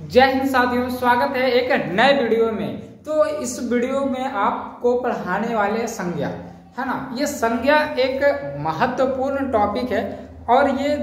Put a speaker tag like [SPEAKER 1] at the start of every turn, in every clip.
[SPEAKER 1] जय हिंद साथियों, स्वागत है एक नए वीडियो में। तो इस वीडियो में आपको पढ़ाने वाले संज्ञा है ना। ये संज्ञा एक महत्वपूर्ण टॉपिक है और ये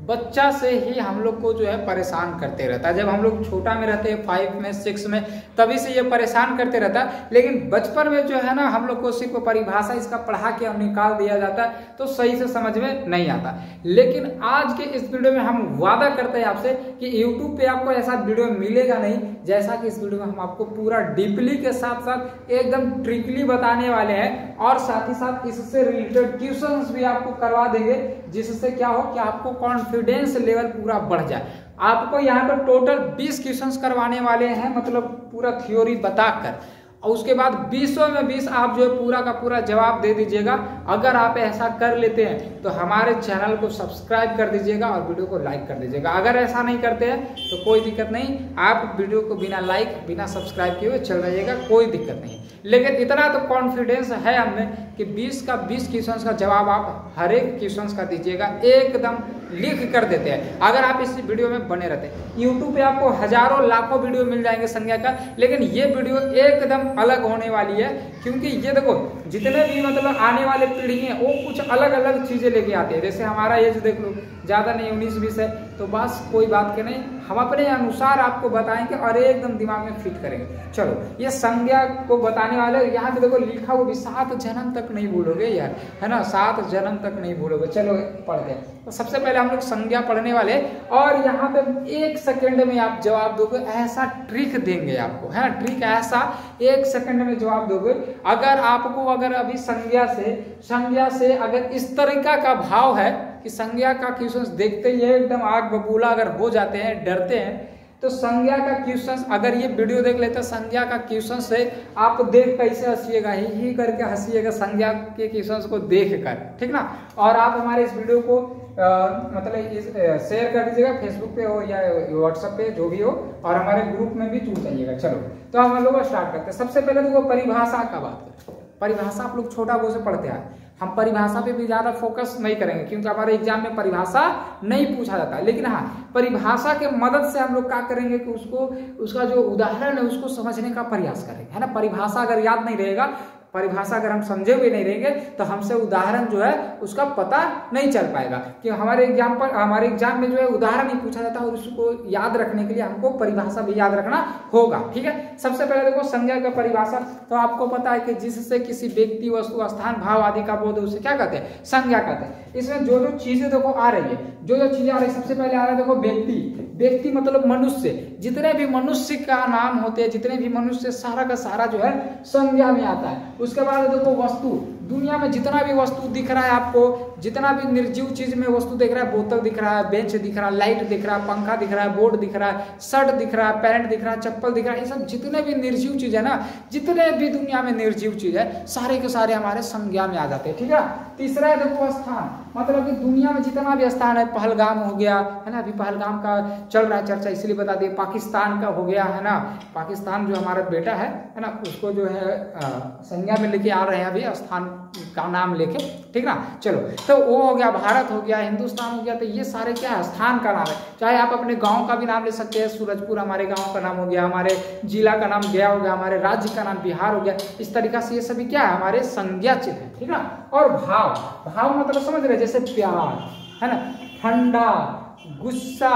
[SPEAKER 1] बच्चा से ही हम लोग को जो है परेशान करते रहता है। जब हम लोग छोटा में रहते हैं 5 में 6 में तभी से ये परेशान करते रहता है, लेकिन बचपन में जो है ना हम लोग को सिर्फ परिभाषा इसका पढ़ा के हम निकाल दिया जाता है तो सही से समझ में नहीं आता। लेकिन आज के इस वीडियो में हम वादा करते हैं आपसे कि YouTube पे आपको ऐसा वीडियो मिलेगा नहीं जैसा कि इस वीडियो में हम आपको पूरा डीपली के साथ साथ एकदम ट्रिकली बताने वाले हैं और साथ ही साथ इससे रिलेटेड क्वेश्चंस भी आपको करवा देंगे, जिससे क्या हो कि आपको कॉन्फिडेंस लेवल पूरा बढ़ जाए। आपको यहाँ पर टोटल 20 क्वेश्चंस करवाने वाले हैं, मतलब पूरा थ्योरी बताकर, और उसके बाद 20 में 20 आप जो है पूरा का पूरा जवाब दे दीजिएगा। अगर आप ऐसा कर लेते हैं तो हमारे चैनल को सब्सक्राइब कर दीजिएगा और वीडियो को लाइक कर दीजिएगा। अगर ऐसा नहीं करते हैं तो कोई दिक्कत नहीं, आप वीडियो को बिना लाइक बिना सब्सक्राइब किए हुए चल रहिएगा, कोई दिक्कत नहीं। लेकिन इतना तो कॉन्फिडेंस है हमें कि 20 का 20 क्वेश्चंस का जवाब आप हर एक क्वेश्चंस का दीजिएगा, एकदम लिख कर देते हैं अगर आप इस वीडियो में बने रहते हैं। यूट्यूब पे आपको हजारों लाखों वीडियो मिल जाएंगे संज्ञा का, लेकिन ये वीडियो एकदम अलग होने वाली है, क्योंकि ये देखो जितने भी मतलब आने वाले पीढ़ी हैं वो कुछ अलग अलग चीजें लेके आते हैं। जैसे हमारा एज देख लो, ज्यादा नहीं 19-20 है, तो बस कोई बात के नहीं, हम अपने अनुसार आपको बताएंगे और एकदम दिमाग में फिट करेंगे। चलो ये संज्ञा को बताने वाले, यहाँ पे देखो लिखा वो भी 7 जन्म तक नहीं भूलोगे यार, है ना, 7 जन्म तक नहीं भूलोगे। चलो पढ़ते हैं। तो सबसे पहले हम लोग संज्ञा पढ़ने वाले और यहाँ पे 1 सेकंड में आप जवाब दोगे, ऐसा ट्रिक देंगे आपको, है ना, ट्रिक ऐसा 1 सेकंड में जवाब दोगे। अगर आपको अगर अभी संज्ञा से अगर इस तरीका का भाव है कि संज्ञा का क्वेश्चन देखते ही एकदम आग बबूला अगर हो जाते हैं, डरते हैं, तो संज्ञा का क्वेश्चन अगर ये वीडियो देख लेते हैं संज्ञा का क्वेश्चन से आप देख कैसे हंसिएगा, ही करके हंसिएगा संज्ञा के क्वेश्चन को देख कर, ठीक ना। और आप हमारे इस वीडियो को मतलब शेयर कर दीजिएगा, फेसबुक पे हो या व्हाट्सएप पे जो भी हो, और हमारे ग्रुप में भी जुड़ जाइएगा। चलो तो हम लोग स्टार्ट करते हैं। सबसे पहले तो परिभाषा का बात करें। परिभाषा आप लोग छोटा गो से पढ़ते हैं, हम परिभाषा पे भी ज्यादा फोकस नहीं करेंगे क्योंकि हमारे एग्जाम में परिभाषा नहीं पूछा जाता। लेकिन हाँ, परिभाषा के मदद से हम लोग क्या करेंगे कि उसका जो उदाहरण है उसको समझने का प्रयास करेंगे, है ना। परिभाषा अगर याद नहीं रहेगा, परिभाषा अगर हम समझे हुए नहीं रहेंगे तो हमसे उदाहरण जो है उसका पता नहीं चल पाएगा, कि हमारे एग्जाम में जो है उदाहरण ही पूछा जाता है और उसको याद रखने के लिए हमको परिभाषा भी याद रखना होगा, ठीक है। सबसे पहले देखो संज्ञा का परिभाषा, तो आपको पता है कि जिससे किसी व्यक्ति वस्तु स्थान भाव आदि का बोध उसे क्या कहते हैं, संज्ञा कहते हैं। इसमें जो जो चीजें देखो आ रही है, जो चीजें आ रही है, सबसे पहले आ रहा है देखो व्यक्ति मतलब मनुष्य, जितने भी मनुष्य का नाम होते हैं, जितने भी मनुष्य, सारा का सारा जो है संज्ञा में आता है। उसके बाद देखो वस्तु, दुनिया में जितना भी वस्तु दिख रहा है आपको, जितना भी निर्जीव चीज में वस्तु दिख रहा है, बोतल दिख रहा है, बेंच दिख रहा है, लाइट दिख रहा है, पंखा दिख रहा है, बोर्ड दिख रहा है, शर्ट दिख रहा है, पैंट दिख रहा है, चप्पल दिख रहा है, ये सब जितने भी निर्जीव चीज है ना, जितने भी दुनिया में निर्जीव चीज है सारे के सारे हमारे संज्ञा में आ जाते हैं, ठीक है। तीसरा है देखो स्थान, मतलब कि दुनिया में जितना भी स्थान है, पहलगाम हो गया, है ना, अभी पहलगाम का चल रहा है चर्चा, इसलिए बता दिए। पाकिस्तान का हो गया, है ना, पाकिस्तान जो हमारा बेटा है ना, उसको जो है संज्ञा में लेके आ रहे हैं अभी, स्थान का नाम लेके, ठीक ना। चलो तो वो हो गया, भारत हो गया, हिंदुस्तान हो गया, तो ये सारे क्या है, स्थान का नाम है। चाहे आप अपने गांव का भी नाम ले सकते हैं, सूरजपुर हमारे गांव का नाम हो गया, हमारे जिला का नाम गया हो गया, हमारे राज्य का नाम बिहार हो गया। इस तरीका से ये सभी क्या है, हमारे संज्ञा चिन्ह है, ठीक ना। और भाव मतलब समझ रहे, जैसे प्यार, है ना, ठंडा, गुस्सा,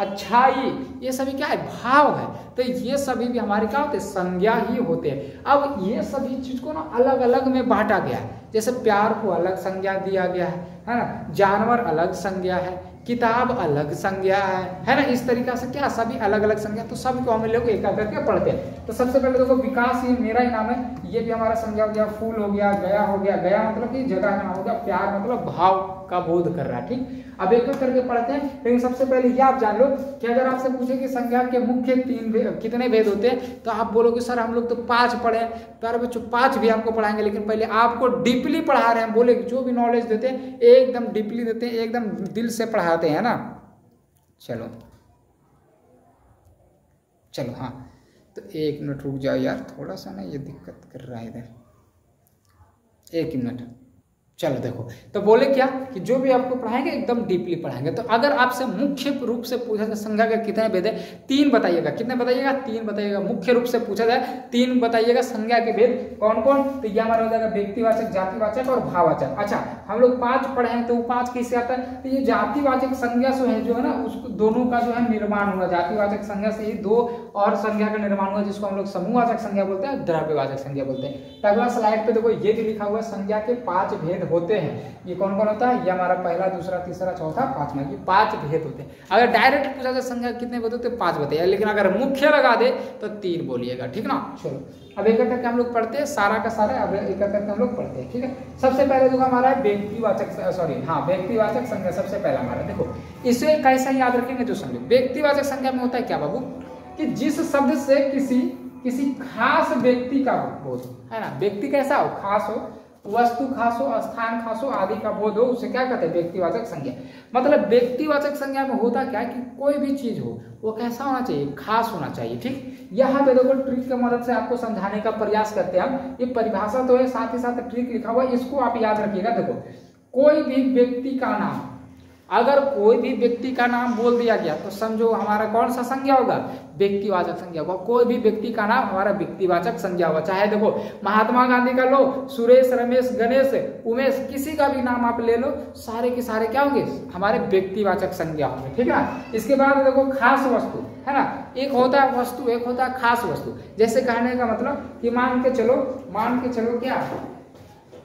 [SPEAKER 1] अच्छाई, ये सभी क्या है, भाव है। तो ये सभी भी हमारे क्या होते हैं, संज्ञा ही होते हैं। अब ये सभी चीज को ना अलग अलग में बांटा गया है, जैसे प्यार को अलग संज्ञा दिया गया है ना, जानवर अलग संज्ञा है, किताब अलग संज्ञा है ना। इस तरीका से क्या सभी अलग अलग संज्ञा, तो सभी को हम लोग एक करके पढ़ते हैं। तो सबसे पहले देखो विकास, ये मेरा ही नाम है, ये भी हमारा संज्ञा हो गया। फूल हो गया, गया हो गया, गया मतलब कि जगह का नाम हो गया। प्यार मतलब भाव का बोध कर रहा है, ठीक। अब एक करके पढ़ते हैं, लेकिन सबसे पहले ये आप जान लो कि अगर आपसे पूछे कि संज्ञा के मुख्य कितने भेद होते हैं, तो आप बोलोगे सर हम लोग तो 5 पढ़े। प्यारे बच्चों 5 भी आपको पढ़ाएंगे, लेकिन पहले आपको डीपली पढ़ा रहे हैं। बोले जो भी नॉलेज देते हैं एकदम डीपली देते हैं, एकदम दिल से पढ़ाते हैं ना। चलो हाँ, तो 1 मिनट रुक जाओ यार, थोड़ा सा ना ये दिक्कत कर रहा है इधर, 1 मिनट। चलो देखो, तो बोले क्या कि जो भी आपको पढ़ाएंगे एकदम डीपली पढ़ाएंगे। तो अगर आपसे मुख्य रूप से पूछा जाए संज्ञा के कितने भेद है, 3 बताइएगा। कितने बताइएगा? 3 बताइएगा। मुख्य रूप से पूछा जाए 3 बताइएगा संज्ञा के भेद कौन कौन। तो यह हमारा हो जाएगा व्यक्तिवाचक, जातिवाचक और भाववाचक। अच्छा, हम लोग 5 पढ़े हैं, तो 5 किससे आता है? तो ये जातिवाचक संज्ञा जो है ना, उसको दोनों का जो है निर्माण हुआ। जातिवाचक संज्ञा से ही 2 और संज्ञा का निर्माण हुआ, जिसको हम लोग समूहवाचक संज्ञा बोलते हैं, द्रव्यवाचक संज्ञा बोलते हैं। अगला स्लाइड पे देखो, ये भी लिखा हुआ है संज्ञा के 5 भेद होते हैं। ये कौन कौन होता है? ये हमारा पहला, दूसरा, तीसरा, चौथा, 5वां, ये 5 भेद होते हैं। अगर डायरेक्ट पूछा जाए संज्ञा कितने भेद होते हैं, 5 बताइए, लेकिन अगर मुख्य लगा दे तो 3 बोलिएगा, ठीक ना। चलो अब एक करके हम लोग पढ़ते हैं, सारा का सारा अब एक करके हम लोग पढ़ते हैं, ठीक है। सबसे पहले जो हमारा है व्यक्तिवाचक, व्यक्तिवाचक संज्ञा सबसे पहला हमारा। देखो इसे कैसा याद रखेंगे जो समझो। व्यक्तिवाचक संज्ञा में होता है क्या बाबू, कि जिस शब्द से किसी खास व्यक्ति का बोध हो, है ना। व्यक्ति कैसा हो? खास हो, वस्तु खास हो, स्थान खास हो, आदि का बोध हो, उसे क्या कहते हैं? व्यक्तिवाचक संज्ञा। मतलब व्यक्तिवाचक संज्ञा में होता क्या है कि कोई भी चीज हो वो कैसा होना चाहिए? खास होना चाहिए, ठीक। यहाँ पे देखो ट्रिक की मदद से आपको समझाने का प्रयास करते हैं हम। ये परिभाषा तो है, साथ ही साथ ट्रिक लिखा हुआ है, इसको आप याद रखिएगा। देखो कोई भी व्यक्ति का नाम, अगर कोई भी व्यक्ति का नाम बोल दिया गया तो समझो हमारा कौन सा संज्ञा होगा? व्यक्तिवाचक संज्ञा होगा। कोई भी व्यक्ति का नाम हमारा व्यक्तिवाचक संज्ञा होगा। चाहे देखो महात्मा गांधी का लो, सुरेश, रमेश, गणेश, उमेश, किसी का भी नाम आप ले लो, सारे के सारे क्या होंगे? हमारे व्यक्तिवाचक संज्ञा होंगे, ठीक है। इसके बाद देखो खास वस्तु, है ना। एक होता है वस्तु, एक होता है खास वस्तु। जैसे कहने का मतलब कि मान के चलो क्या,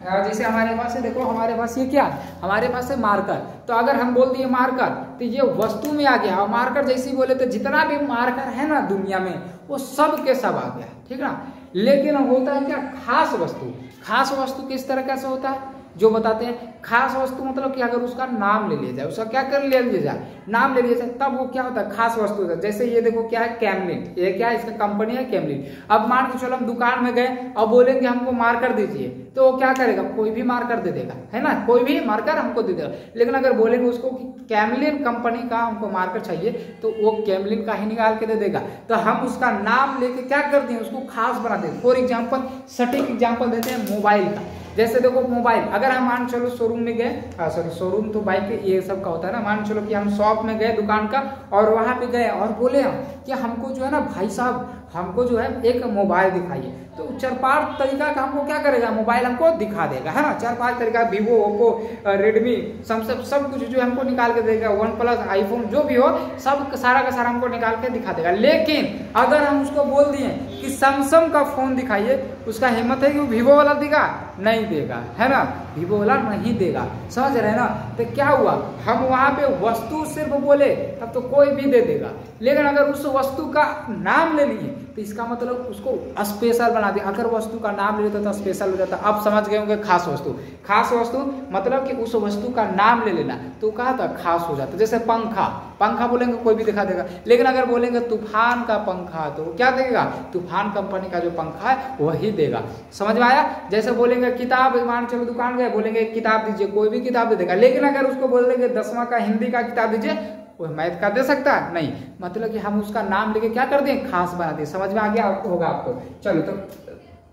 [SPEAKER 1] जैसे हमारे पास है, देखो हमारे पास ये क्या, हमारे पास है मार्कर। तो अगर हम बोल दिए मार्कर तो ये वस्तु में आ गया, और मार्कर जैसे ही बोले तो जितना भी मार्कर है ना दुनिया में वो सब के सब आ गया, ठीक है ना। लेकिन होता है क्या? खास वस्तु। खास वस्तु किस तरह से होता है जो बताते हैं। खास वस्तु मतलब कि अगर उसका नाम ले लिया जाए, उसका क्या कर लिया जाए? नाम ले लिया जाए, तब वो क्या होता है? खास वस्तु होता है। जैसे ये देखो क्या है? कैमलिन। ये क्या है? इसका कंपनी है कैमलिन। अब मान के चलो हम दुकान में गए और बोलेंगे हमको मार्कर दीजिए, तो वो क्या करेगा? कोई भी मार्कर दे देगा, है ना। कोई भी मार्कर हमको दे देगा। लेकिन अगर बोलेंगे उसको कि कैमलिन कंपनी का हमको मार्कर चाहिए, तो वो कैमलिन का ही निकाल के दे देगा। तो हम उसका नाम लेके क्या करते हैं? उसको खास बना देते हैं। फॉर एग्जाम्पल, सटीक एग्जाम्पल देते हैं मोबाइल का। जैसे देखो मोबाइल, अगर हम मान चलो शोरूम में गए, शोरूम तो बाइक ये सब का होता है ना। मान चलो कि हम शॉप में गए दुकान का, और वहां पे गए और बोले हम कि हमको जो है ना भाई साहब, हमको जो है एक मोबाइल दिखाइए। तो 4-5 तरीका का हमको क्या करेगा? मोबाइल हमको दिखा देगा, है ना। 4-5 तरीका, वीवो, ओप्पो, रेडमी, सब कुछ जो हमको निकाल के देगा। OnePlus, आईफोन जो भी हो, सब सारा का सारा हमको निकाल के दिखा देगा। लेकिन अगर हम उसको बोल दिए कि सैमसंग का फोन दिखाइए, उसका हिम्मत है कि वो वीवो वाला देगा? नहीं देगा, है ना। वीवो वाला नहीं देगा, समझ रहे हैं ना। तो क्या हुआ? हम वहां पे वस्तु सिर्फ बोले तब तो कोई भी दे देगा, लेकिन अगर उस वस्तु का नाम ले लिए तो इसका मतलब उसको स्पेशल बना दिया। अगर वस्तु का नाम ले लेता तो स्पेशल हो जाता। अब समझ गए होंगे खास वस्तु। खास वस्तु मतलब कि उस वस्तु का नाम ले लेना, तो कहा था खास हो जाता। जैसे पंखा बोलेंगे कोई भी दिखा देगा, लेकिन अगर बोलेंगे तूफान का पंखा, तो क्या देगा? तूफान कंपनी का जो पंखा है वही देगा। समझ में आया? जैसे बोलेंगे किताब, मान चलो दुकान गए, बोलेंगे किताब दीजिए, कोई भी किताब दे देगा। लेकिन अगर उसको बोल देंगे 10वां का हिंदी का किताब दीजिए, वो मैथ का दे सकता है? नहीं। मतलब कि हम उसका नाम लेके क्या कर दें? खास बना दें। समझ में आ गया होगा आपको। चलो, तो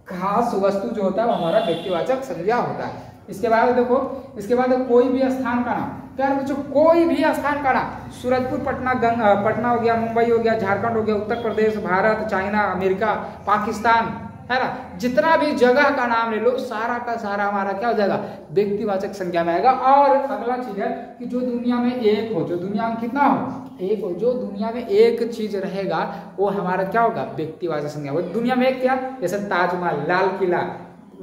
[SPEAKER 1] खास वस्तु जो होता है वो हमारा व्यक्तिवाचक संज्ञा होता है। इसके बाद देखो, इसके बाद कोई भी स्थान का नाम, प्यार बच्चों, कोई भी स्थान का नाम, सूरजपुर, पटना हो गया, मुंबई हो गया, झारखंड हो गया, उत्तर प्रदेश, भारत, चाइना, अमेरिका, पाकिस्तान, है ना। जितना भी जगह का नाम ले लो, सारा का सारा हमारा क्या हो जाएगा? व्यक्तिवाचक संज्ञा में आएगा। और अगला चीज है कि जो दुनिया में एक हो, जो दुनिया में कितना हो? एक हो। जो दुनिया में एक चीज रहेगा वो हमारा क्या होगा? व्यक्तिवाचक संज्ञा। वो दुनिया में एक क्या? जैसे ताजमहल, लाल किला,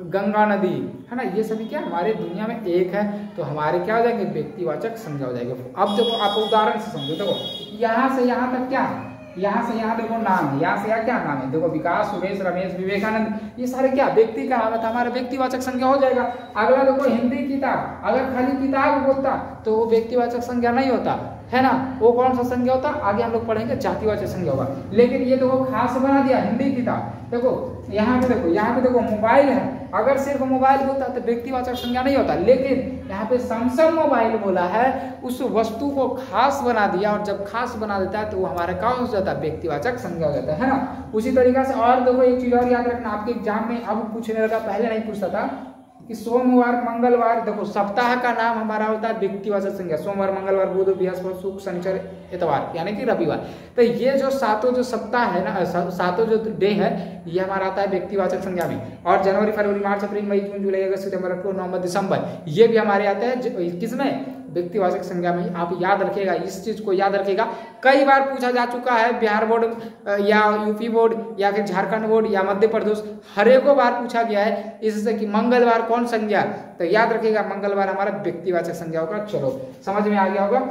[SPEAKER 1] गंगा नदी, है ना, ये सभी क्या हमारे दुनिया में एक है, तो हमारे क्या हो जाएंगे? व्यक्तिवाचक संज्ञा हो जाएंगे। अब देखो आप उदाहरण से समझो। देखो यहाँ से यहाँ तक क्या है? यहाँ से यहाँ देखो नाम है, यहाँ से यहाँ क्या नाम है? देखो विकास, सुरेश, रमेश, विवेकानंद, ये सारे क्या व्यक्ति का नाम है, तो हमारा व्यक्तिवाचक संज्ञा हो जाएगा। अगला देखो हिंदी किताब, अगर खाली किताब बोलता तो वो व्यक्तिवाचक संज्ञा नहीं होता, है ना। वो कौन सा संज्ञा होता? आगे हम लोग पढ़ेंगे, जातिवाचक संज्ञा होगा। लेकिन ये देखो खास बना दिया हिंदी किताब। देखो यहाँ पे देखो मोबाइल है, अगर सिर्फ मोबाइल बोलता तो व्यक्तिवाचक संज्ञा नहीं होता। लेकिन यहाँ पे सैमसंग मोबाइल बोला है, उस वस्तु को खास बना दिया, और जब खास बना देता है तो वो हमारा क्या हो जाता है? व्यक्तिवाचक संज्ञा हो जाता है ना। उसी तरीका से और देखो एक चीज और याद रखना, आपके एग्जाम में अब पूछने लगा, पहले नहीं पूछता था, कि सोमवार मंगलवार, देखो सप्ताह का नाम हमारा होता है व्यक्तिवाचक संज्ञा, सोमवार मंगलवार बुध बृहस्पति शुक्र शनिचर इतवार यानी कि रविवार। तो ये जो सातों जो सप्ताह है ना, सातों जो डे है, ये हमारा आता है व्यक्तिवाचक संज्ञा में। और जनवरी फरवरी मार्च अप्रैल मई जून जुलाई अगस्त सितंबर अक्टूबर नवंबर दिसंबर, ये भी हमारे आते हैं किसमें, व्यक्तिवाचक संज्ञा में। आप याद रखिएगा, इस चीज को याद रखिएगा। कई बार पूछा जा चुका है, बिहार बोर्ड या यूपी बोर्ड या फिर झारखंड बोर्ड या मध्य प्रदेश, हर एक बार पूछा गया है इससे कि मंगलवार कौन संज्ञा, तो याद रखिएगा मंगलवार हमारा व्यक्तिवाचक संज्ञा होगा। चलो समझ में आ गया होगा।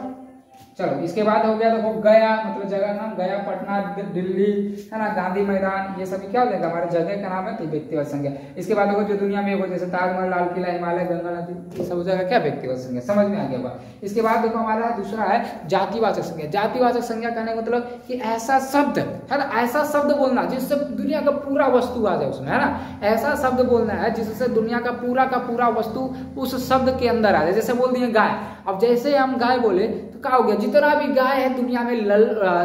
[SPEAKER 1] चलो इसके बाद हो गया देखो गया, मतलब जगह का नाम, गया पटना दिल्ली है ना, गांधी मैदान, ये सभी क्या हो जाएगा हमारे जगह का नाम है, तो व्यक्तिवाचक संज्ञा। इसके बाद देखो जो दुनिया में हो, जैसे ताजमहल, लाल किला, हिमालय, गंगा नदी, ये सब हो जाएगा क्या, व्यक्तिवाचक संज्ञा। समझ में आ गया होगा। इसके बाद देखो हमारा दूसरा है जातिवाचक संज्ञा। जातिवाचक संज्ञा कहने का मतलब कि ऐसा शब्द है ना, ऐसा शब्द बोलना जिससे दुनिया का पूरा वस्तु आ जाए उसमें, है ना, ऐसा शब्द बोलना है जिससे दुनिया का पूरा वस्तु उस शब्द के अंदर आ जाए। जैसे बोल दिए गाय, अब जैसे हम गाय बोले तो क्या हो गया, जितना भी गाय है दुनिया में,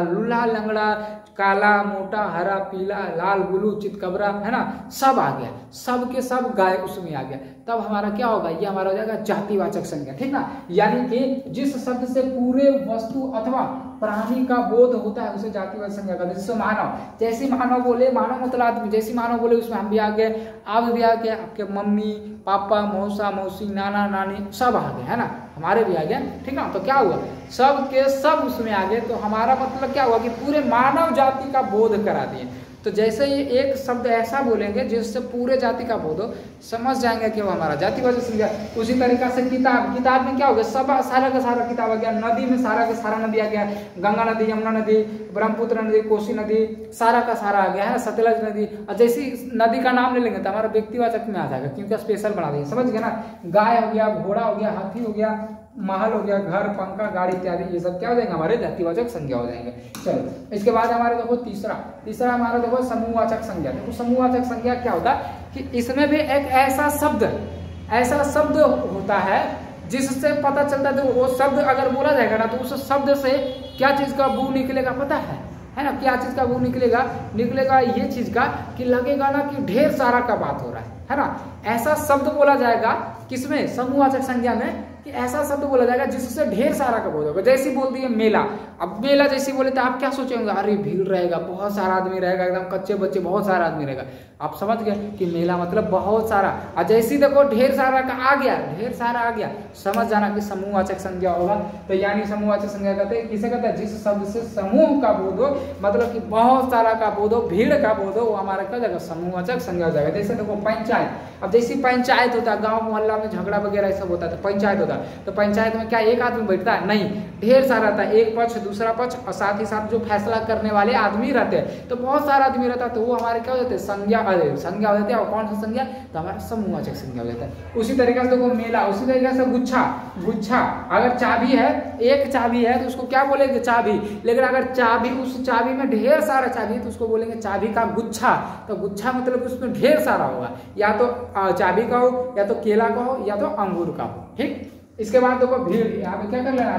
[SPEAKER 1] लूला लंगड़ा काला मोटा हरा पीला लाल ब्लू चितकबरा, है ना, सब आ गया, सब के सब गाय उसमें आ गया। तब हमारा क्या होगा, ये हमारा हो जाएगा जातिवाचक संज्ञा, ठीक ना। यानी कि जिस शब्द से पूरे वस्तु अथवा प्राणी का बोध होता है उसे जातिवाचक संज्ञा कहते हैं। जैसे मानव, जैसे मानव बोले, मानव मतलब आदमी, जैसे मानव बोले उसमें हम भी आ गए, आप भी आ गए, आपके मम्मी पापा मौसा मौसी नाना नानी सब आ गए, है ना, हमारे भी आ गए, ठीक ना। तो क्या हुआ, सब के सब उसमें आ गए, तो हमारा मतलब क्या हुआ कि पूरे मानव जाति का बोध करा दिए। तो जैसे ये एक शब्द ऐसा बोलेंगे जिससे पूरे जाति का बोध हो, समझ जाएंगे कि वो हमारा जातिवाचक संज्ञा। उसी तरीका से किताब, किताब में क्या हो गया, सब सारा का सारा किताब आ गया। नदी में सारा का सारा नदी आ गया, गंगा नदी, यमुना नदी, ब्रह्मपुत्र नदी, कोसी नदी, सारा का सारा आ गया है, सतलज नदी। और जैसी नदी का नाम ले लेंगे तो हमारा व्यक्तिवाचक में आ जाएगा, क्योंकि स्पेशल बना देंगे, समझ गए ना। गाय हो गया, घोड़ा हो गया, हाथी हो गया, महल हो गया, घर पंखा गाड़ी इत्यादि, ये सब क्या हो जाएंगे, हमारे जातिवाचक संज्ञा हो जाएंगे। चलो इसके बाद हमारे देखो तीसरा हमारा देखो समूहवाचक संज्ञा। देखो समूहवाचक संज्ञा क्या होता है कि इसमें भी एक ऐसा शब्द होता है जिससे पता चलता है, वो शब्द अगर बोला जाएगा ना तो उस शब्द से क्या चीज का बू निकलेगा पता है ना, क्या चीज का बू निकलेगा ये चीज का कि लगेगा ना कि ढेर सारा का बात हो रहा है ना। ऐसा शब्द बोला जाएगा किसमें, समूहवाचक संज्ञा में, कि ऐसा शब्द बोला जाएगा जिससे ढेर सारा का बोध होगा। जैसे बोल दिए मेला, अब मेला जैसे बोले तो आप क्या सोचेंगे, अरे भीड़ रहेगा, बहुत सारा आदमी रहेगा, एकदम कच्चे बच्चे बहुत सारा आदमी रहेगा। आप समझ गए कि मेला मतलब बहुत सारा, और जैसे देखो ढेर सारा का आ गया, समझ जाना कि समूहवाचक संज्ञा होगा। तो यानी समूहवाचक संज्ञा कहते हैं, किसे कहते हैं, जिस शब्द से समूह का बोध हो, मतलब कि बहुत सारा का बोध हो, भीड़ का बोध हो, वो हमारा क्या हो जाएगा, समूहवाचक संज्ञा हो जाएगा। जैसे देखो पंचायत, अब जैसी पंचायत होता है, गाँव मोहल्ला में झगड़ा वगैरह सब होता है तो पंचायत होता है। तो पंचायत में क्या एक आदमी बैठता है, नहीं, ढेर सारा रहता है, एक पक्ष दूसरा पक्ष और साथ ही साथ जो फैसला करने वाले आदमी रहते हैं, तो बहुत सारा आदमी रहता है, तो वो हमारे क्या हो जाते हैं, संज्ञा हो जाती है। और कौन सा संज्ञा, तो हमारा समूहवाचक संज्ञा हो जाता है। उसी तरीके से देखो मेला, उसी तरीके से गुच्छा, अगर चाबी है, एक चाबी है तो उसको क्या बोलेंगे, चाबी। लेकिन अगर चाबी, उस चाबी में ढेर सारा चाबी है तो उसको बोलेंगे चाबी का गुच्छा। तो गुच्छा मतलब उसमें ढेर सारा होगा, या तो चाबी का हो, या तो केला का हो, या तो अंगूर का हो, ठीक। इसके बाद देखो भीड़, यहाँ पे क्या कर लेना,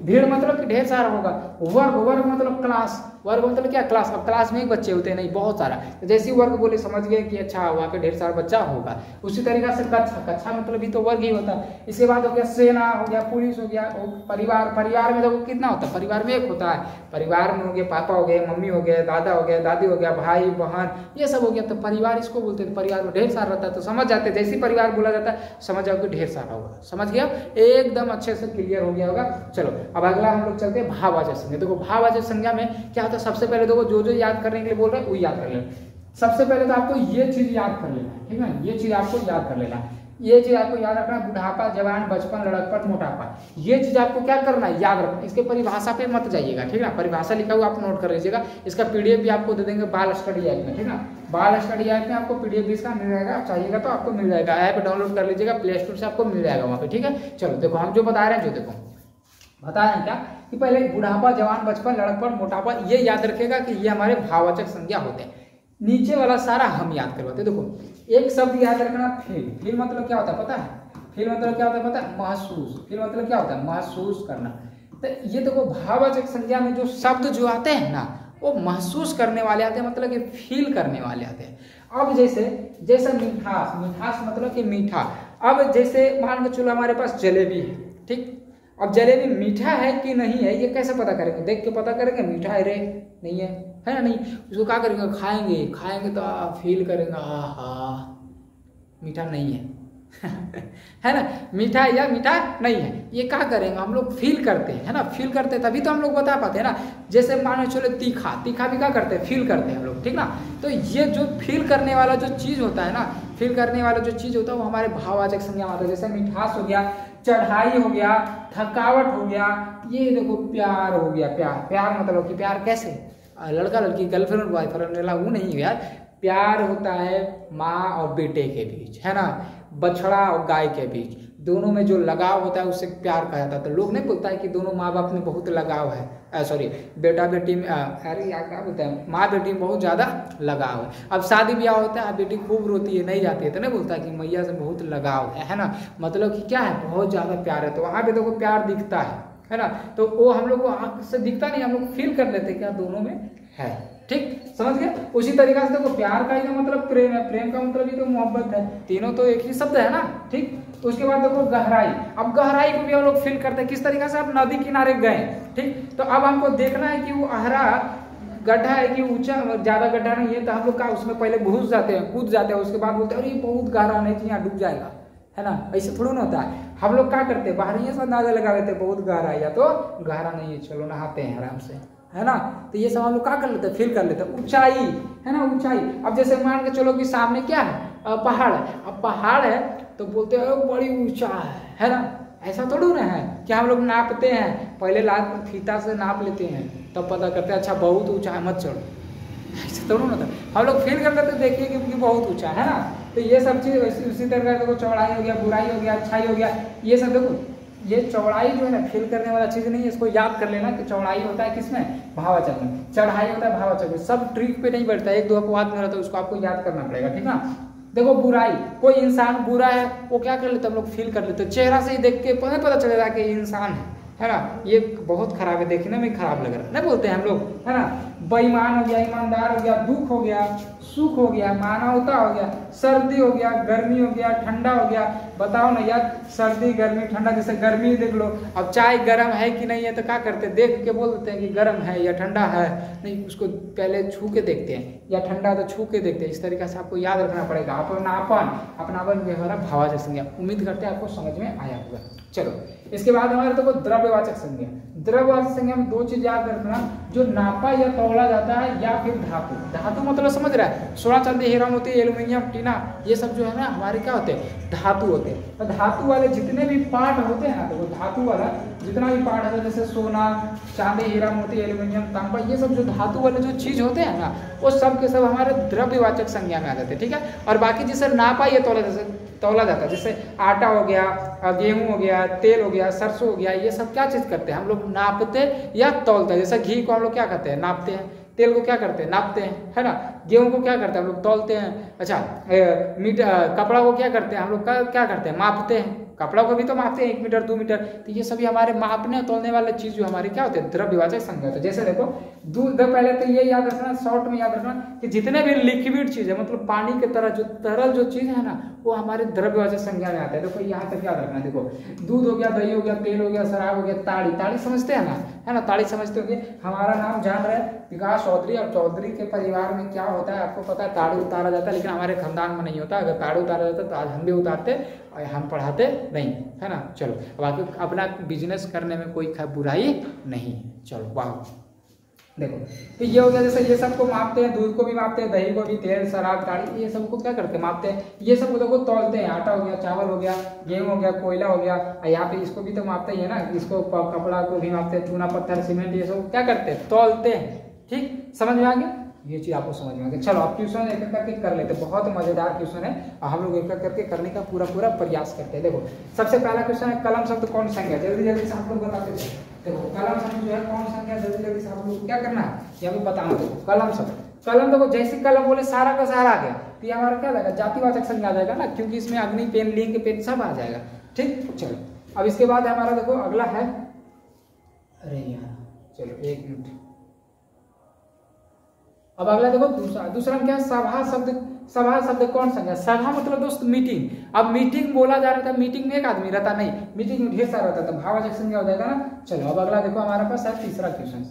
[SPEAKER 1] भीड़ मतलब कि ढेर सारा होगा। वर्ग मतलब क्लास, वर्ग मतलब क्या, क्लास। अब क्लास में एक बच्चे होते हैं, नहीं बहुत सारा, तो जैसे वर्ग बोले समझ गए कि अच्छा वहाँ पे ढेर सारा बच्चा होगा। उसी तरीके से कक्षा मतलब भी तो वर्ग ही होता है। इसके बाद हो गया सेना, हो गया पुलिस, हो गया परिवार में देखो कितना होता है, परिवार में एक होता है, परिवार में हो गया पापा हो गए, मम्मी हो गए, दादा हो गया, दादी हो गया, भाई बहन, ये सब हो गया, तो परिवार इसको बोलते हैं। परिवार में ढेर सारा रहता है तो समझ जाते हैं, जैसे परिवार बोला जाता है समझ जाओ कि ढेर सारा होगा। समझ गया, एकदम अच्छे से क्लियर हो गया होगा। चलो अब अगला हम लोग चलते हैं भाववाचक संज्ञा। देखो भाववाचक संज्ञा में क्या होता है, सबसे पहले देखो जो याद करने के लिए बोल रहे हैं वो याद कर लेना। सबसे पहले तो आपको ये चीज याद कर लेना है, ठीक है, ये चीज आपको याद कर लेना है। ये चीज आपको याद रखना, बुढ़ापा, जवान, बचपन, लड़कपन, मोटापा, ये चीज आपको क्या करना है, याद रखना। इसके परिभाषा पे मत जाइएगा, ठीक है, परिभाषा लिखा हुआ आप नोट कर लीजिएगा। इसका पीडीएफ भी आपको दे देंगे बाल स्टडी ऐप में, ठीक है, बाल स्टडी ऐप में आपको पीडीएफ भी इसका मिल जाएगा, आप चाहिएगा तो आपको मिल जाएगा। ऐप डाउनलोड कर लीजिएगा, प्ले स्टोर से आपको मिल जाएगा वहाँ पे, ठीक है। चलो देखो हम जो बता रहे हैं, बता रहे हैं क्या कि पहले बुढ़ापा, जवान, बचपन, लड़कपन, मोटापा, ये याद रखेगा कि ये हमारे भाववाचक संज्ञा होते हैं। नीचे वाला सारा हम याद करवाते। देखो एक शब्द याद रखना, फील मतलब क्या होता है पता है, फील मतलब क्या होता है पता है, महसूस। फील मतलब क्या होता है, महसूस करना। तो ये देखो भाववाचक संज्ञा में जो शब्द जो आते हैं ना, वो महसूस करने वाले आते हैं, मतलब कि फील करने वाले आते हैं। अब जैसे मिठास, मिठास मतलब कि मीठा। अब जैसे मान के चलो हमारे पास जलेबी है, ठीक। अब जलेबी मीठा है कि नहीं है ये कैसे पता करेंगे? देख के पता करेंगे मीठा है रे नहीं है ना? नहीं, उसको क्या करेंगे? खाएंगे तो फील करेंगे, हाँ मीठा नहीं है है ना, मीठा है या मीठा नहीं है, ये क्या करेंगे हम लोग? फील करते हैं, है ना, फील करते हैं, तभी तो हम लोग बता पाते हैं ना। जैसे मान चलो तीखा भी क्या करते हैं? फील करते हैं हम लोग, ठीक ना। तो ये जो फील करने वाला जो चीज़ होता है ना, फील करने वाला जो चीज़ होता है वो हमारे भाववाचक संज्ञा होता है। जैसे मिठास हो गया, चढ़ाई हो गया, थकावट हो गया, ये देखो प्यार हो गया। प्यार मतलब कि प्यार कैसे? लड़का लड़की, गर्लफ्रेंड बॉयफ्रेंड वाला वो नहीं यार। प्यार होता है माँ और बेटे के बीच, है ना, बछड़ा और गाय के बीच, दोनों में जो लगाव होता है उससे प्यार कहा जाता है। तो लोग नहीं बोलता है कि दोनों माँ बाप में बहुत लगाव है, सॉरी बेटा बेटी में, अरे यार क्या बोलते हैं, माँ बेटी में बहुत ज़्यादा लगाव है। अब शादी ब्याह होता है, बेटी खूब रोती है, नहीं जाती है, तो नहीं बोलता कि मैया से बहुत लगाव है ना, मतलब कि क्या है? बहुत ज़्यादा प्यार है। तो वहाँ पे देखो प्यार दिखता है ना। तो वो हम लोग को आँख से दिखता नहीं, हम लोग फील कर लेते हैं क्या दोनों में है, ठीक, समझ गए। उसी तरीके से देखो प्यार का ही तो मतलब प्रेम है, प्रेम का मतलब ही तो मोहब्बत है, तीनों तो एक ही शब्द है ना, ठीक। उसके बाद देखो गहराई। अब गहराई को भी हम लोग फील करते हैं किस तरीके से? आप नदी किनारे गए, ठीक, तो अब हमको देखना है कि वो गहरा गड्ढा है कि ऊंचा, ज्यादा गड्ढा नहीं है, तो हम लोग का उसमें पहले घुस जाते हैं, कूद जाते हैं, उसके बाद बोलते हैं अरे बहुत गहरा नहीं तो यहाँ डूब जाएगा, है ना। ऐसे थोड़ा ना होता है। हम लोग क्या करते हैं? बाहर ही से अंदाजा लगा लेते हैं बहुत गहरा है या तो गहरा नहीं है, चलो नहाते हैं आराम से, है ना। तो ये सब हम लोग क्या कर लेते हैं? फील कर लेते हैं। ऊंचाई है ना, ऊंचाई। अब जैसे मान के चलो कि सामने क्या है? पहाड़ है। अब पहाड़ है तो बोलते हैं बड़ी ऊंचा है ना। ऐसा थोड़ी ना है कि हम लोग नापते हैं, पहले लात फीता से नाप लेते हैं तब पता करते हैं अच्छा बहुत ऊंचा है मत चढ़ो, ऐसा थोड़ा ना था। हम लोग फील कर लेते देखिए कि बहुत ऊंचा है ना। तो ये सब चीज़ उसी तरह देखो, चौड़ाई हो गया, बुराई हो गया, अच्छाई हो गया, ये सब देखो। ये चौड़ाई जो है ना फील करने वाला चीज नहीं है, इसको याद कर लेना कि चौड़ाई होता है किसमें? भाववाचक में, चढ़ाई होता है भाववाचक में। सब ट्रिक पे नहीं बैठता, एक दो अपवाद में रहता है, उसको आपको याद करना पड़ेगा, ठीक ना। देखो बुराई, कोई इंसान बुरा है वो क्या कर लेते हम लोग? फील कर लेते, चेहरा से ही देख के पता चलेगा कि इंसान है ना, ये बहुत खराब है, देखने में खराब लग रहा है, नहीं बोलते हैं हम लोग, है ना। बेईमान हो गया, ईमानदार हो गया, दुख हो गया, सुख हो गया, मानवता हो गया, सर्दी हो गया, गर्मी हो गया, ठंडा हो गया। बताओ ना यार, सर्दी गर्मी ठंडा, जैसे गर्मी देख लो, अब चाय गर्म है कि नहीं है तो क्या करते हैं? देख के बोल देते हैं कि गर्म है या ठंडा है, नहीं उसको पहले छू के देखते हैं, या ठंडा तो छू के देखते हैं। इस तरीके से आपको याद रखना पड़ेगा। अपनापन व्यवहार भाववाचक संज्ञा। उम्मीद करते हैं आपको समझ में आया होगा। चलो इसके बाद हमारे तो द्रव्यवाचक संज्ञा। द्रव्यवाचक संज्ञा में दो चीज याद रखना, जो नापा या तौला जाता है या फिर धातु। धातु मतलब समझ रहा है, सोना चांदी हीरा मोती एल्यूमिनियम टीना, ये सब जो है ना हमारे क्या होते हैं? धातु होते हैं। तो धातु वाले जितने भी पार्ट होते हैं ना, तो धातु वाला जितना भी पार्ट है, जैसे सोना चांदी हीरा मोती एल्यूमिनियम तांबा, ये सब जो धातु वाले जो चीज होते हैं ना, वो सब के सब हमारे द्रव्यवाचक संज्ञा में आ जाते हैं, ठीक है। और बाकी जिसे नापा या तौला जाता है, जैसे आटा हो गया, गेहूं हो गया, तेल हो गया, सरसों हो गया, ये सब क्या चीज करते हैं? हम लोग नापते या तौलते हैं। जैसे घी को हम लोग क्या करते हैं? नापते हैं। तेल को क्या करते हैं? नापते हैं, है ना। गेहूं को क्या करते हैं? हम लोग तौलते हैं। अच्छा, कपड़ा को क्या करते हैं? हम लोग क्या करते हैं? मापते हैं। कपड़ा को भी तो मापते हैं 1 मीटर 2 मीटर। तो ये सभी हमारे मापने और तौलने वाले चीज जो हमारे क्या होते हैं? द्रव्यवाचक संज्ञा होते हैं। जैसे देखो दूध, पहले तो ये याद रखना, शॉर्ट में याद रखना कि जितने भी लिक्विड चीज है, मतलब पानी की तरह जो तरल जो चीज है ना, वो हमारे द्रव्यवाचक संज्ञा में आता है। देखो यहाँ तक याद रखना। देखो दूध हो गया, दही हो गया, तेल हो गया, शराब हो गया, ताड़ी समझते हैं ना, है ना, ताड़ी समझते होंगे। हमारा नाम जान रहे विकास चौधरी, और चौधरी के परिवार में क्या होता है आपको पता है? ताड़ी उतारा जाता है, लेकिन हमारे खानदान में नहीं होता। अगर ताड़ी उतारा जाता तो आज हम भी उतारते और हम पढ़ाते नहीं, है ना। चलो बाकी अपना बिजनेस करने में कोई बुराई नहीं। चलो वाह, देखो तो ये हो गया। जैसे ये सबको मापते हैं, दूध को भी मापते हैं, दही को भी, तेल शराब ताड़ी, ये सबको क्या करते हैं? मापते हैं। ये सब देखो तौलते हैं। आटा हो गया, चावल हो गया, गेहूं हो गया, कोयला हो गया, यहाँ पे इसको भी तो मापते ही है ना। इसको कपड़ा को भी मापते हैं, चूना पत्थर सीमेंट, ये सब क्या करते हैं? तौलते हैं। ठीक, समझ में आ गया? ये चीज आपको समझ में आ गया। चलो आप ट्यूशन एक एक करके कर लेते, बहुत मजेदार ट्यूशन है और हम लोग एक एक करके करने का पूरा प्रयास करते हैं। देखो सबसे पहला क्वेश्चन है, कलम शब्द कौन संज्ञा? जल्दी से आप लोग बताते थे। देखो कलम शब्द जो है कौन संज्ञा, जल्दी से आप लोग क्या करना है यहाँ पे बताना। देखो कलम शब्द, कलम देखो जैसे कलम बोले सारा का सारा आ गया, तो ये हमारा क्या जाएगा? जातिवाचक संज्ञा आ जाएगा ना, क्योंकि इसमें अग्नि पेन लिंक पेन सब आ जाएगा। ठीक, चलो अब इसके बाद हमारा देखो अगला है, अरे यार चलो 1 मिनट, अब अगला देखो दूसरा क्या है, सभा शब्द कौन संज्ञा। सभा मतलब दोस्त मीटिंग। अब मीटिंग बोला जा रहा था, मीटिंग में एक आदमी रहता नहीं, मीटिंग में ढेर सारा रहता, तो भाववाचक संज्ञा हो जाएगा ना। चलो अब अगला देखो हमारे पास है तीसरा क्वेश्चन।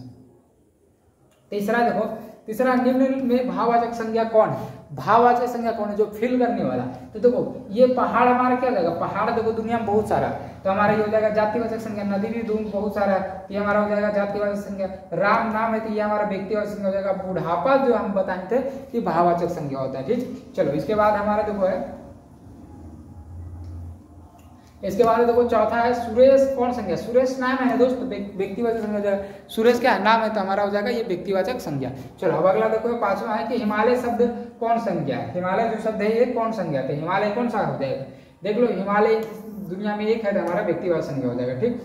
[SPEAKER 1] तीसरा निम्न में भाववाचक संज्ञा कौन है। भाववाचक संज्ञा कौन है, जो फील करने वाला। तो देखो ये पहाड़ हमारा क्या हो जाएगा, पहाड़ देखो दुनिया में बहुत सारा, तो हमारा ये हो जाएगा जातिवाचक संज्ञा। नदी भी बहुत सारा है, ये हमारा हो जाएगा जातिवाचक संज्ञा। राम नाम है तो ये हमारा व्यक्तिवाचक संज्ञा हो जाएगा। बुढ़ापा जो हम बताए थे कि भाववाचक संज्ञा होता है। ठीक, चलो इसके बाद हमारा देखो है, इसके बाद देखो चौथा है सुरेश कौन संज्ञा। सुरेश नाम है दोस्त, व्यक्तिवाचक संज्ञा हो जाएगा। सुरेश क्या है, नाम है, तो हमारा हो जाएगा ये व्यक्तिवाचक संज्ञा। चलो अब अगला देखो पांचवा है कि हिमालय शब्द कौन संज्ञा है। हिमालय जो शब्द है ये कौन संज्ञा है, हिमालय कौन सा हो जाएगा। देख लो हिमालय दुनिया में एक है, तो हमारा व्यक्तिवाचक संज्ञा हो जाएगा। ठीक,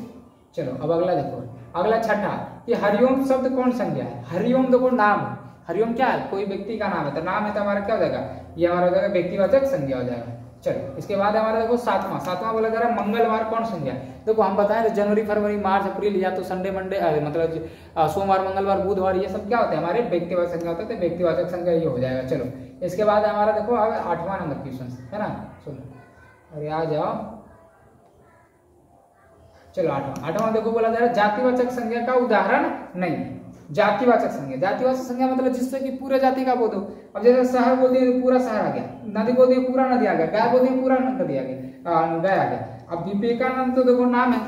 [SPEAKER 1] चलो अब अगला देखो, अगला छठा कि हरिओम शब्द कौन संज्ञा है। हरिओम देखो नाम है, हरिओम क्या है, कोई व्यक्ति का नाम है, तो नाम है तो हमारा क्या हो जाएगा, ये हमारा हो जाएगा व्यक्तिवाचक संज्ञा हो जाएगा। चलो इसके बाद हमारा देखो सातवां बोला जा रहा है मंगलवार कौन संज्ञा है। देखो हम बताएं तो जनवरी फरवरी मार्च अप्रैल या तो संडे मंडे मतलब सोमवार मंगलवार बुधवार ये सब क्या होते हैं हमारे व्यक्तिवाचक संज्ञा होते हैं, तो व्यक्तिवाचक संज्ञा ये हो जाएगा। चलो इसके बाद हमारा देखो अब 8वां नंबर क्वेश्चन है ना, सुनो अरे आ जाओ। चलो आठवां देखो बोला जा रहा है जातिवाचक संज्ञा का उदाहरण नहीं। जातिवाचक संज्ञा मतलब जिससे कि पूरे जाति का बोध हो। अब जैसे शहर बोल दिए तो पूरा शहर आ गया, नदी बोल दिए पूरा नदी आ गया, गाय बोल दिए पूरा नदी आ गया, गाय आ गया। अब विवेकानंद तो देखो नाम है,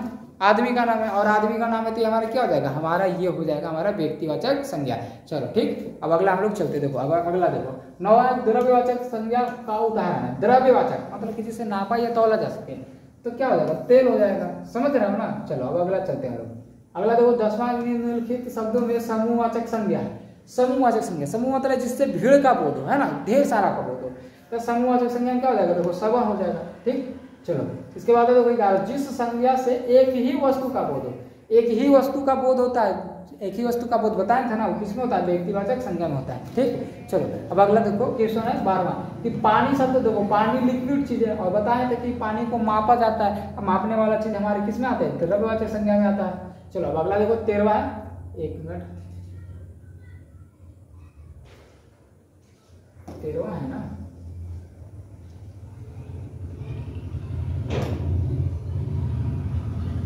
[SPEAKER 1] आदमी का नाम है, और आदमी का नाम है तो हमारा क्या हो जाएगा, हमारा ये हो जाएगा हमारा व्यक्तिवाचक संज्ञा। चलो ठीक, अब अगला हम लोग चलते देखो। अब अगला देखो 9वां द्रव्यवाचक संज्ञा का उदाहरण है। द्रव्यवाचक मतलब किसी से नापा या तौला जा सके, तो क्या हो जाएगा, तेल हो जाएगा। समझ रहे हो ना। चलो अब अगला चलते हैं लोग। अगला देखो 10वां निम्नलिखित शब्दों में समूहवाचक संज्ञा है। समूहवाचक संज्ञा, समूह मतलब जिससे भीड़ का बोध हो, है ना, ढेर सारा का बोध हो, तो समूहवाचक संज्ञा क्या हो जाएगा, देखो सभा हो जाएगा। ठीक, चलो इसके बाद देखो जिस संज्ञा से एक ही वस्तु का बोध हो। एक ही वस्तु का बोध होता है, एक ही वस्तु का बोध बताया था ना, वो किसमें होता है, व्यक्तिवाचक संज्ञा में होता है। ठीक, चलो अब अगला देखो क्वेश्चन है 12वां कि पानी शब्द देखो, पानी लिक्विड चीज है, और बताए थे कि पानी को मापा जाता है, मापने वाला चीज हमारे किसमें आता है, द्रव्यवाचक संज्ञा में आता है। चलो अब अगला देखो 13वां है, एक मिनट 13वां है ना,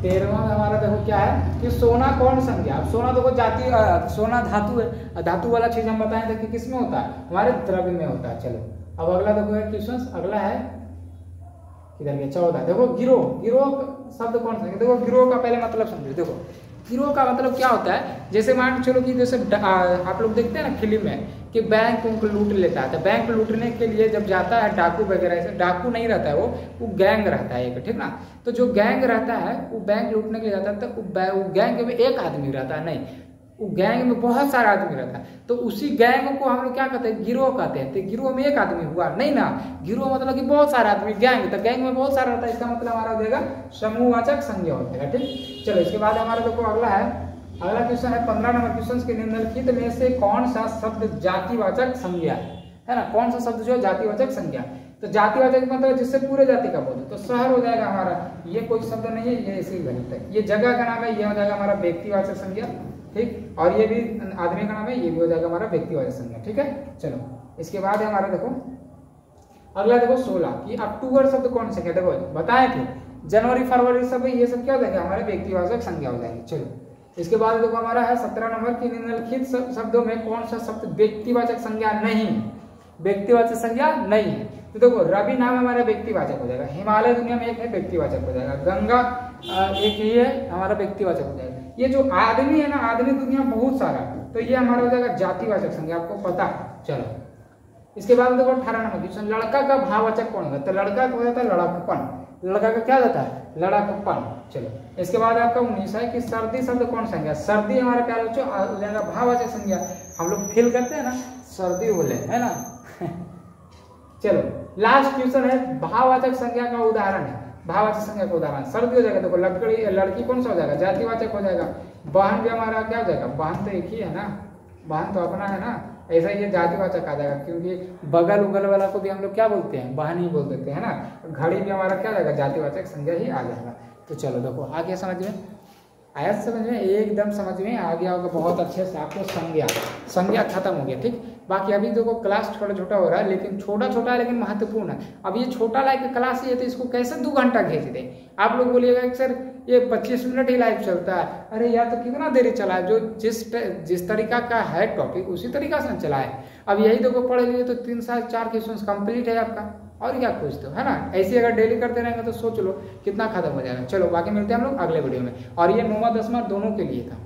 [SPEAKER 1] तेरहवां में हमारा देखो क्या है कि सोना कौन संज्ञा। अब सोना देखो जाति, सोना धातु है, धातु वाला चीज हम बताए थे कि किसमें होता है, हमारे द्रव्य में होता है। चलो अब अगला देखो क्वेश्चन, अगला है किधर गया, 14 देखो गिरोह शब्द कौन संज्ञा। देखो गिरोह का पहले मतलब समझो। देखो गिरोह का मतलब क्या होता है, जैसे मान के चलो कि जैसे आप लोग देखते हैं ना फिल्म में कि बैंक को लूट लेता है, तो बैंक लूटने के लिए जब जाता है डाकू वगैरह, ऐसे डाकू नहीं रहता है, वो गैंग रहता है एक, ठीक ना। तो जो गैंग रहता है वो बैंक लूटने के लिए जाता है, तो वो गैंग में एक आदमी रहता है, नहीं, वो गैंग में बहुत सारा आदमी रहता है, तो उसी गैंग को हम लोग क्या कहते हैं, गिरोह कहते हैं। तो गिरोह में एक आदमी हुआ नहीं ना, गिरोह मतलब कि बहुत सारा आदमी, गैंग, तो गैंग में बहुत सारा रहता है, इसका मतलब हमारा हो जाएगा समूहवाचक संज्ञा हो जाएगा। ठीक, चलो इसके बाद हमारा देखो अगला है, अगला क्वेश्चन है 15 नंबर क्वेश्चन के निम्नलिखित में से कौन सा शब्द जातिवाचक संज्ञा है ना, कौन सा शब्द जो है जातिवाचक संज्ञा। तो जातिवाचक मतलब जिससे पूरे जाति का बोध, तो शहर हो जाएगा हमारा, ये कोई शब्द नहीं है, ये इसी गलत है। ये जगह का नाम है, ये हो जाएगा हमारा व्यक्तिवाचक संज्ञा। ठीक, और ये भी आदमी का नाम है, ये भी हो जाएगा हमारा व्यक्तिवाचक संज्ञा। ठीक है, चलो इसके बाद हमारा देखो अगला देखो 16 कि अक्टूबर शब्द कौन सा है। देखो बताए थे जनवरी फरवरी सब, ये सब क्या हो जाएगा, हमारे व्यक्तिवाचक संज्ञा हो जाएंगे। चलो इसके बाद देखो हमारा है 17 नंबर की निम्नलिखित शब्दों में कौन सा शब्द व्यक्तिवाचक संज्ञा नहीं, व्यक्तिवाचक संज्ञा नहीं है। तो देखो रवि नाम हमारा व्यक्तिवाचक हो जाएगा, हिमालय दुनिया में एक है व्यक्तिवाचक हो जाएगा, गंगा एक ही है हमारा व्यक्तिवाचक हो जाएगा। ये जो आदमी है ना, आदमी दुनिया में बहुत सारा, तो ये हमारा हो जाएगा जातिवाचक संज्ञा, आपको पता है। चलो इसके बाद देखो 18 नंबर क्वेश्चन, लड़का का भाववाचक कौन होगा। तो लड़का का हो जाता है लड़कपन, लड़का का क्या होता है, लड़कपन। चलो इसके बाद आपका 19 है कि सर्दी शब्द कौन संज्ञा। सर्दी हमारा क्या हो जाएगा, भाववाचक संज्ञा। हम लोग फील करते हैं ना, सर्दी बोले, है ना। चलो लास्ट क्वेश्चन है भाववाचक संज्ञा का उदाहरण है। भाववाचक संज्ञा का उदाहरण सर्दी हो जाएगा, देखो लड़की कौन सा हो जाएगा, जातिवाचक हो जाएगा। बहन भी हमारा क्या हो जाएगा, बहन तो एक ही है ना, बहन तो अपना है ना, ऐसा ये जातिवाचक आ जाएगा, क्योंकि बगल उगल वाला को भी हम लोग क्या बोलते हैं, बहन ही बोल देते हैं ना। घड़ी भी हमारा क्या जाएगा, जातिवाचक संज्ञा ही आ जाएगा। तो चलो देखो आगे समझ में। आया समझ में, एकदम समझ में आ गया होगा बहुत अच्छे से आपको। संज्ञा खत्म हो गया, ठीक। बाकी अभी देखो क्लास छोटा छोटा हो रहा है, लेकिन छोटा छोटा है लेकिन महत्वपूर्ण है। अब ये छोटा लाइक क्लास ही है तो इसको कैसे 2 घंटा खींच दे। आप लोग बोलिएगा कि सर ये 25 मिनट ही लाइव चलता है, अरे यार तो कितना देरी चला है। जो जिस तरीका का है टॉपिक उसी तरीका से चला है। अब यही देखो पढ़ लिए तो 3 से 4 क्वेश्चन कंप्लीट है आपका, और क्या पूछते हो, है ना। ऐसे अगर डेली करते रहेंगे तो सोच लो कितना खत्म हो जाएगा। चलो बाकी मिलते हैं हम लोग अगले वीडियो में। और ये 9वां 10वां दोनों के लिए था।